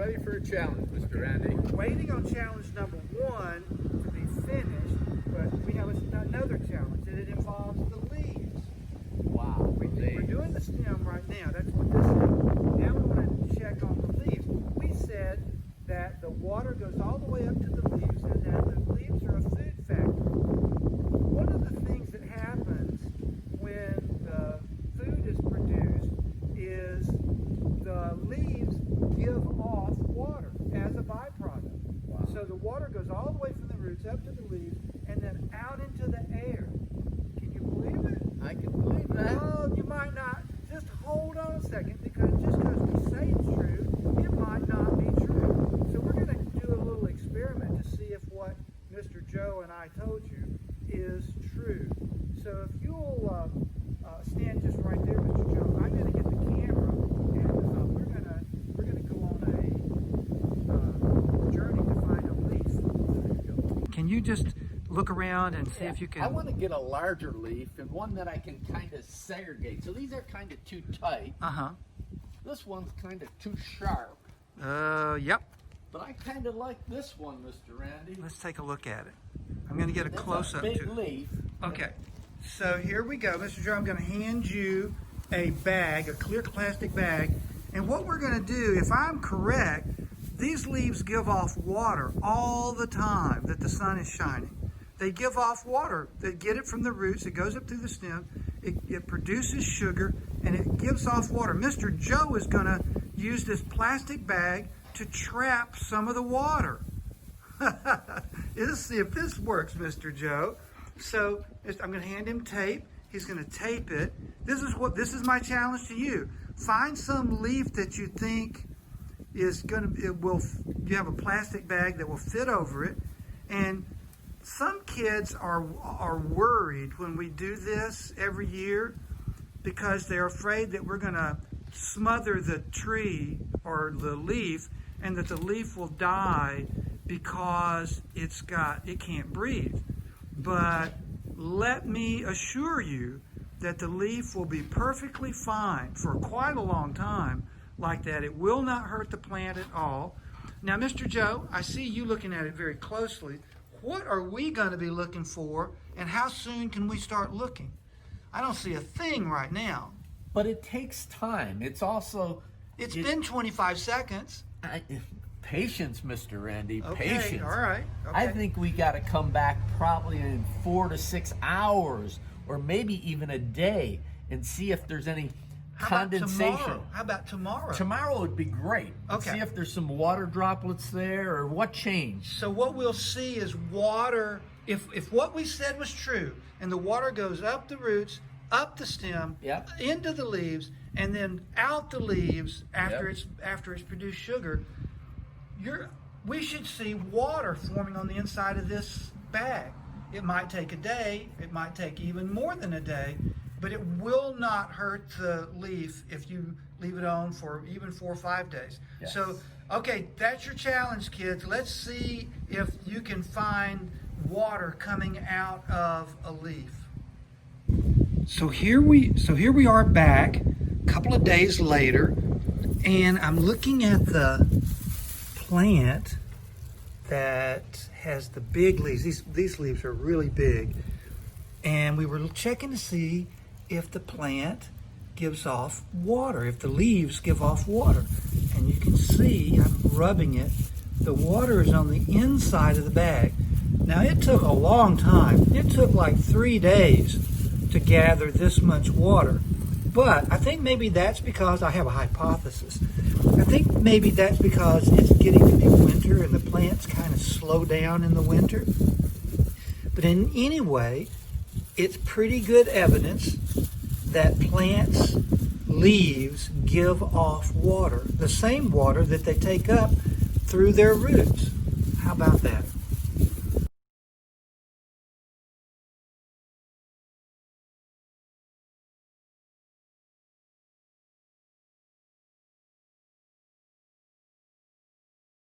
ready for a challenge, Mr. Randy. We're waiting on challenge number 1 to be finished, but we have another challenge, and it involves the leaves. Wow. We're doing the stem right now. That's what this is. Now we want to check on the leaves. We said that the water goes all the way up to the leaves, and that the leaves are a food factory. One of the things that happens when the food is produced is the leaves give off water as a byproduct. Wow. So the water goes all the way from the roots up to the leaves and then out into the air. Can you believe it? I can believe that. Well, you might not. Just hold on a second, because just because we say it's true, it might not be true. So we're going to do a little experiment to see if what Mr. Joe and I told you is true. So if you'll stand just right there, Mr. Joe, I'm going to get the camera, and we're going to go on a journey to find a leaf. Can you just look around and see if you can? I want to get a larger leaf and one that I can kind of segregate. So these are kind of too tight. This one's kind of too sharp. Yep. But I kind of like this one, Mr. Randy. Let's take a look at it. I'm going to get a close-up to Big it. leaf. Okay, so here we go. Mr. Joe, I'm going to hand you a bag, a clear plastic bag. And what we're going to do, if I'm correct, these leaves give off water all the time that the sun is shining. They give off water. They get it from the roots. It goes up through the stem. It produces sugar, and it gives off water. Mr. Joe is going to use this plastic bag to trap some of the water. Let's see if this works, Mr. Joe. So I'm going to hand him tape. He's going to tape it. This is my challenge to you. Find some leaf that you think is you have a plastic bag that will fit over it. And some kids are worried when we do this every year because they're afraid that we're going to smother the tree or the leaf, and that the leaf will die because it can't breathe. But let me assure you that the leaf will be perfectly fine for quite a long time like that. It will not hurt the plant at all. Now, Mr. Joe, I see you looking at it very closely. What are we going to be looking for, and how soon can we start looking? I don't see a thing right now. But it takes time. It's also... It's been 25 seconds. Patience, Mr. Randy. Okay, Patience. all right. Okay. I think we got to come back probably in 4 to 6 hours, or maybe even a day, and see if there's any condensation. How about tomorrow? Tomorrow would be great. Okay. See if there's some water droplets there, or what changed. So what we'll see is water. If what we said was true, and the water goes up the roots, up the stem, Yep. into the leaves, and then out the leaves after Yep. it's produced sugar, we should see water forming on the inside of this bag. It might take a day. It might take even more than a day, but it will not hurt the leaf if you leave it on for even 4 or 5 days. Yes. So, okay, that's your challenge, kids. Let's see if you can find water coming out of a leaf. So here we are back a couple of days later, and I'm looking at the plant that has the big leaves. These leaves are really big, and we were checking to see if the plant gives off water, if the leaves give off water. And you can see, I'm rubbing it, the water is on the inside of the bag. Now, it took a long time. It took like 3 days to gather this much water. But I think maybe that's because I have a hypothesis. I think maybe that's because it's getting to be winter and the plants kind of slow down in the winter. But in any way, it's pretty good evidence that plants' leaves give off water, the same water that they take up through their roots. How about that?